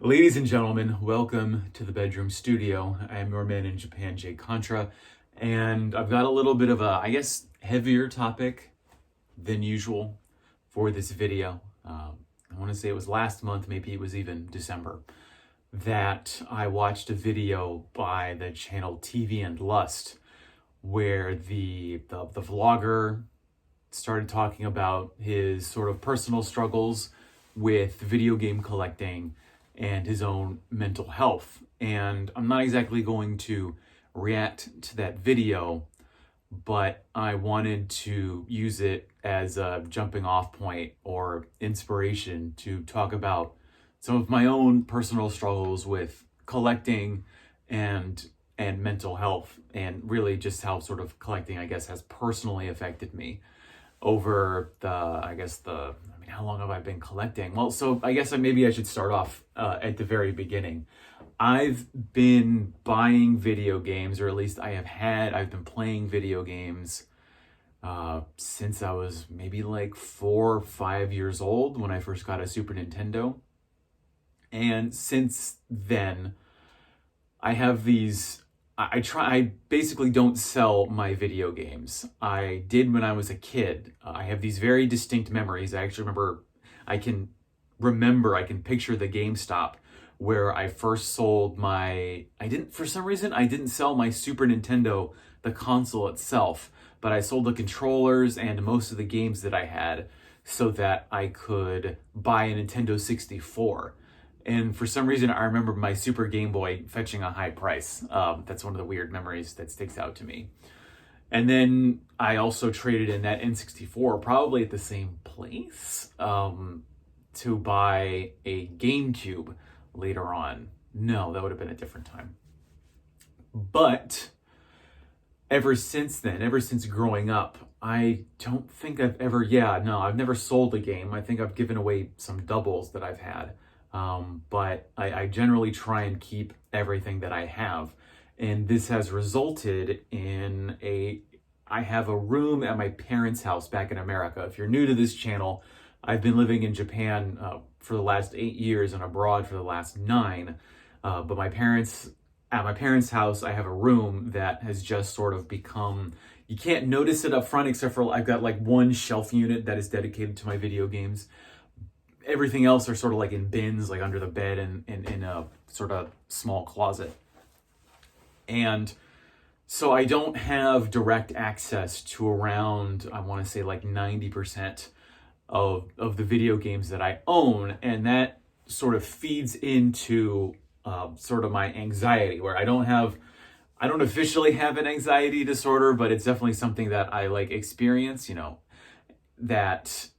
Ladies and gentlemen, welcome to the bedroom studio. I am your man in Japan, Jay Contra, and I've got a little bit of a, heavier topic than usual for this video. I want to say it was last month, maybe it was even December, that I watched a video by the channel TV and Lust, where the vlogger started talking about his sort of personal struggles with video game collecting and his own mental health. And I'm not exactly going to react to that video, but I wanted to use it as a jumping off point or inspiration to talk about some of my own personal struggles with collecting and mental health, and really just how sort of collecting, I guess, has personally affected me over how long have I been collecting? Well, so I guess maybe I should start off at the very beginning. I've been buying video games, or at least I've been playing video games since I was maybe like 4 or 5 years old when I first got a Super Nintendo. And since then, I have these I basically don't sell my video games. I did when I was a kid. I have these very distinct memories. I actually I can I can picture the GameStop where I first sold for some reason, I didn't sell my Super Nintendo, the console itself, but I sold the controllers and most of the games that I had so that I could buy a Nintendo 64. And for some reason, I remember my Super Game Boy fetching a high price. That's one of the weird memories that sticks out to me. And then I also traded in that N64, probably at the same place, to buy a GameCube later on. No, that would have been a different time. But ever since then, ever since growing up, I don't think I've never sold a game. I think I've given away some doubles that I've had. But I generally try and keep everything that I have. And this has resulted in I have a room at my parents' house back in America. If you're new to this channel, I've been living in Japan for the last 8 years and abroad for the last 9. But at my parents' house, I have a room that has just sort of become, you can't notice it up front except for I've got like one shelf unit that is dedicated to my video games. Everything else are sort of like in bins, like under the bed and in a sort of small closet. And so I don't have direct access to around, I want to say like 90% of the video games that I own. And that sort of feeds into sort of my anxiety, where I don't officially have an anxiety disorder, but it's definitely something that I like experience, that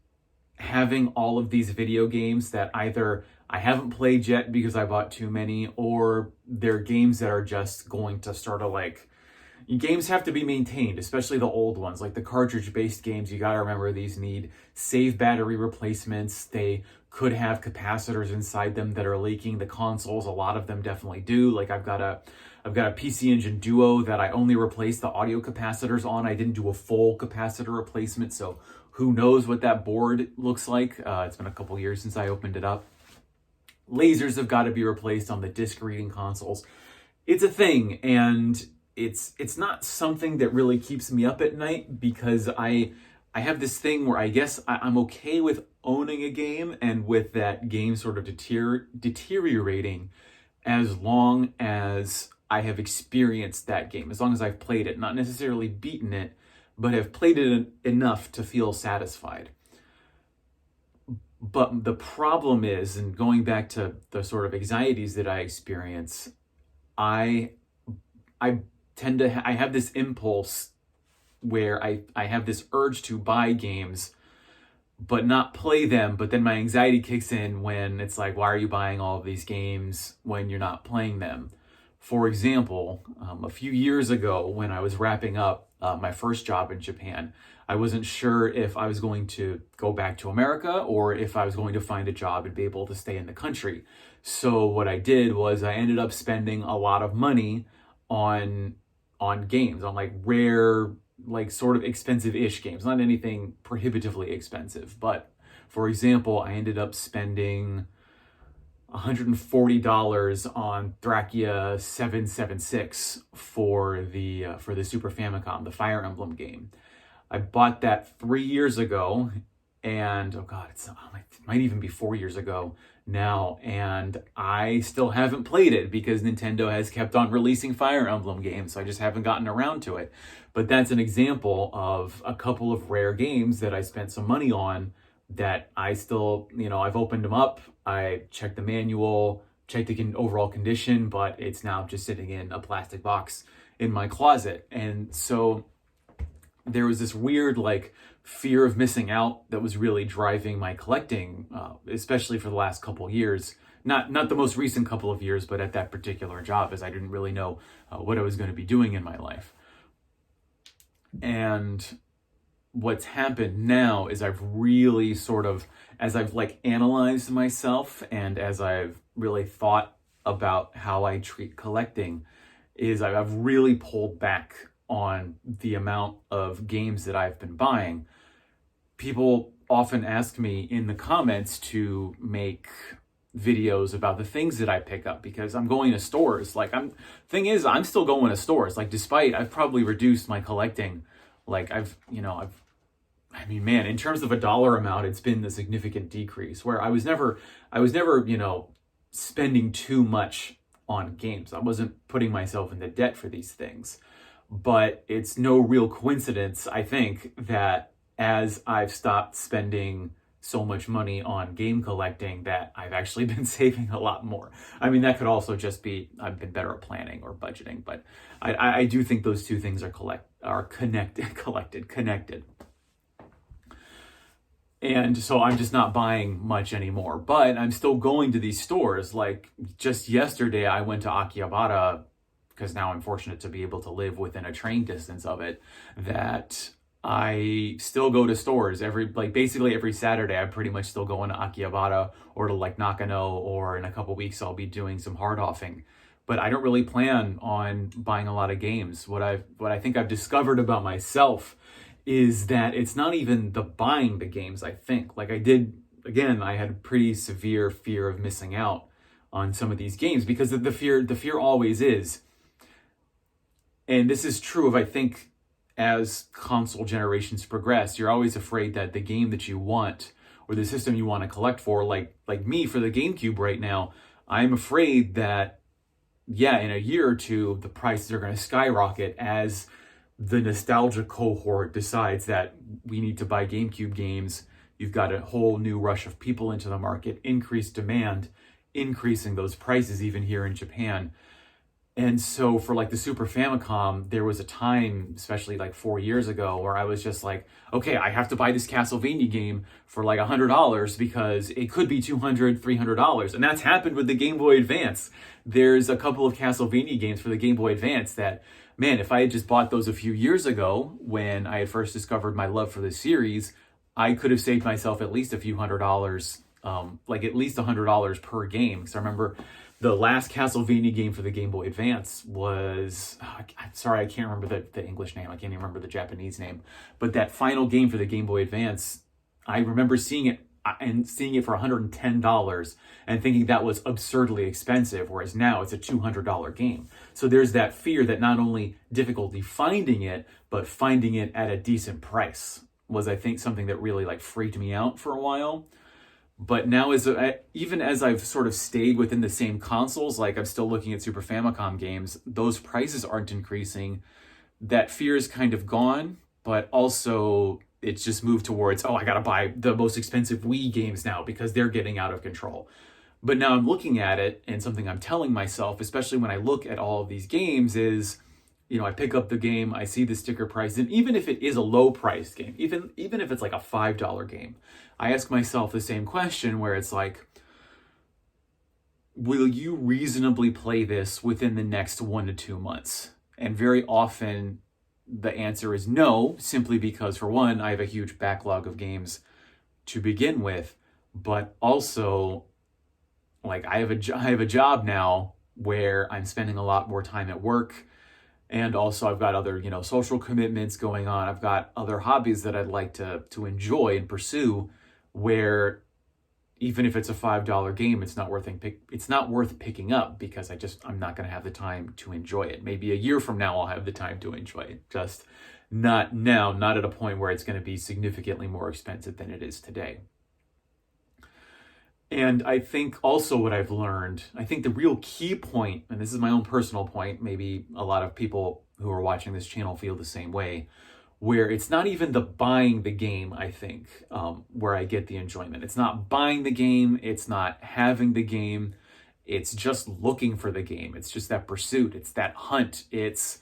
having all of these video games that either I haven't played yet because I bought too many, or they're games that are just going to sort of like, games have to be maintained, especially the old ones, like the cartridge-based games. You got to remember these need save battery replacements. They could have capacitors inside them that are leaking. The consoles, a lot of them definitely do. Like I've got a PC Engine Duo that I only replaced the audio capacitors on. I didn't do a full capacitor replacement, so who knows what that board looks like. It's been a couple years since I opened it up. Lasers have got to be replaced on the disc reading consoles. It's a thing, and it's not something that really keeps me up at night, because I have this thing where I guess I'm okay with owning a game and with that game sort of deteriorating as long as I have experienced that game, as long as I've played it, not necessarily beaten it, but have played it enough to feel satisfied. But the problem is, and going back to the sort of anxieties that I experience, I have this impulse where I have this urge to buy games but not play them, but then my anxiety kicks in when it's like, why are you buying all of these games when you're not playing them? For example, a few years ago when I was wrapping up my first job in Japan, I wasn't sure if I was going to go back to America or if I was going to find a job and be able to stay in the country. So what I did was I ended up spending a lot of money on games, on like rare, like sort of expensive-ish games, not anything prohibitively expensive. But for example, I ended up spending $140 on Thracia 776 for the Super Famicom, the Fire Emblem game. I bought that 3 years ago, and oh god, it might even be 4 years ago now, and I still haven't played it because Nintendo has kept on releasing Fire Emblem games, so I just haven't gotten around to it. But that's an example of a couple of rare games that I spent some money on that I still, I've opened them up, I checked the manual, checked the overall condition, but it's now just sitting in a plastic box in my closet. And so there was this weird fear of missing out that was really driving my collecting, especially for the last couple of years. Not the most recent couple of years, but at that particular job, as I didn't really know what I was going to be doing in my life. And what's happened now is I've really as I've analyzed myself and as I've really thought about how I treat collecting, is I've really pulled back on the amount of games that I've been buying. People often ask me in the comments to make videos about the things that I pick up because I'm going to stores. I'm still going to stores. Despite I've probably reduced my collecting. In terms of a dollar amount, it's been a significant decrease where I was never, spending too much on games. I wasn't putting myself into debt for these things. But it's no real coincidence, I think, that as I've stopped spending so much money on game collecting, that I've actually been saving a lot more. That could also just be I've been better at planning or budgeting, but I do think those two things are connected. And so I'm just not buying much anymore, but I'm still going to these stores. Just yesterday, I went to Akihabara because now I'm fortunate to be able to live within a train distance of it, that I still go to stores basically every Saturday. I'm pretty much still going to Akihabara or to Nakano, or in a couple weeks I'll be doing some hard offing. But I don't really plan on buying a lot of games. What I think I've discovered about myself is that it's not even the buying the games, I think. I had a pretty severe fear of missing out on some of these games because the fear always is. And this is true of, I think, as console generations progress, you're always afraid that the game that you want or the system you want to collect for, like me for the GameCube right now, I'm afraid that, in a year or two, the prices are going to skyrocket as the nostalgia cohort decides that we need to buy GameCube games. You've got a whole new rush of people into the market, increased demand, increasing those prices even here in Japan. And so for the Super Famicom, there was a time, especially 4 years ago, where I was just okay, I have to buy this Castlevania game for $100 because it could be $200, $300. And that's happened with the Game Boy Advance. There's a couple of Castlevania games for the Game Boy Advance that, man, if I had just bought those a few years ago when I had first discovered my love for the series, I could have saved myself at least a few $100, at least $100 per game. Because I remember the last Castlevania game for the Game Boy Advance was, I'm sorry, I can't remember the English name. I can't even remember the Japanese name. But that final game for the Game Boy Advance, I remember seeing it for $110 and thinking that was absurdly expensive, whereas now it's a $200 game. So there's that fear that not only difficulty finding it, but finding it at a decent price was, I think, something that really freaked me out for a while. But now, even as I've sort of stayed within the same consoles, I'm still looking at Super Famicom games, those prices aren't increasing. That fear is kind of gone, but also it's just moved towards, I gotta buy the most expensive Wii games now because they're getting out of control. But now I'm looking at it, and something I'm telling myself, especially when I look at all of these games, is, I pick up the game, I see the sticker price, and even if it is a low-priced game, even if it's a $5 game, I ask myself the same question where it's will you reasonably play this within the next 1 to 2 months? And very often the answer is no, simply because, for one, I have a huge backlog of games to begin with, but also I have a job now where I'm spending a lot more time at work. And also I've got other, social commitments going on. I've got other hobbies that I'd like to enjoy and pursue where, even if it's a $5 game, it's not worth picking up because I'm not going to have the time to enjoy it. Maybe a year from now I'll have the time to enjoy it. Just not now, not at a point where it's going to be significantly more expensive than it is today. And I think also what I've learned, I think the real key point, and this is my own personal point, maybe a lot of people who are watching this channel feel the same way, where it's not even the buying the game, I think, where I get the enjoyment. It's not buying the game, it's not having the game, it's just looking for the game. It's just that pursuit, it's that hunt, it's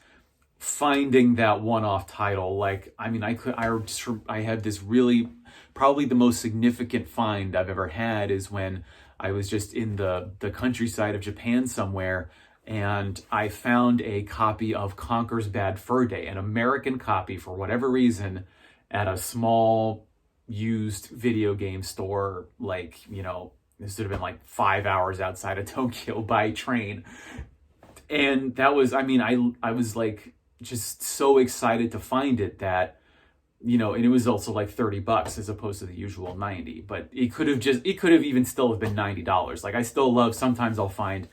finding that one-off title. Like, I mean, I had this really, probably the most significant find I've ever had is when I was just in the countryside of Japan somewhere, and I found a copy of Conker's Bad Fur Day, an American copy for whatever reason, at a small used video game store, like, you know, this would have been like 5 hours outside of Tokyo by train. And that was, I mean, I was like just so excited to find it that, you know, and it was also like $30 as opposed to the usual 90, but it could have even still have been $90. Like, I still love, sometimes I'll find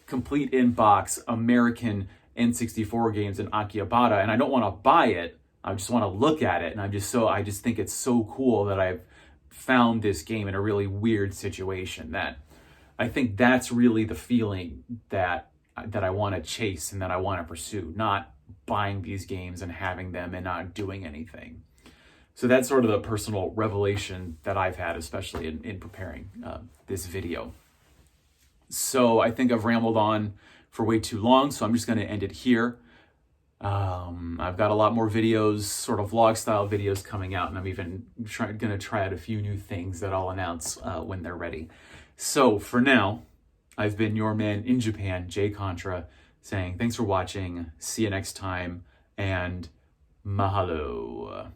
complete in-box American N64 games in Akihabara, and I don't want to buy it. I just want to look at it, and I just think it's so cool that I've found this game in a really weird situation. That I think that's really the feeling that I want to chase and that I want to pursue, not buying these games and having them and not doing anything. So that's sort of the personal revelation that I've had, especially in preparing this video. So I think I've rambled on for way too long, so I'm just going to end it here. I've got a lot more videos, sort of vlog style videos coming out, and I'm even going to try out a few new things that I'll announce when they're ready. So for now, I've been your man in Japan, Jay Contra, saying thanks for watching, see you next time, and mahalo.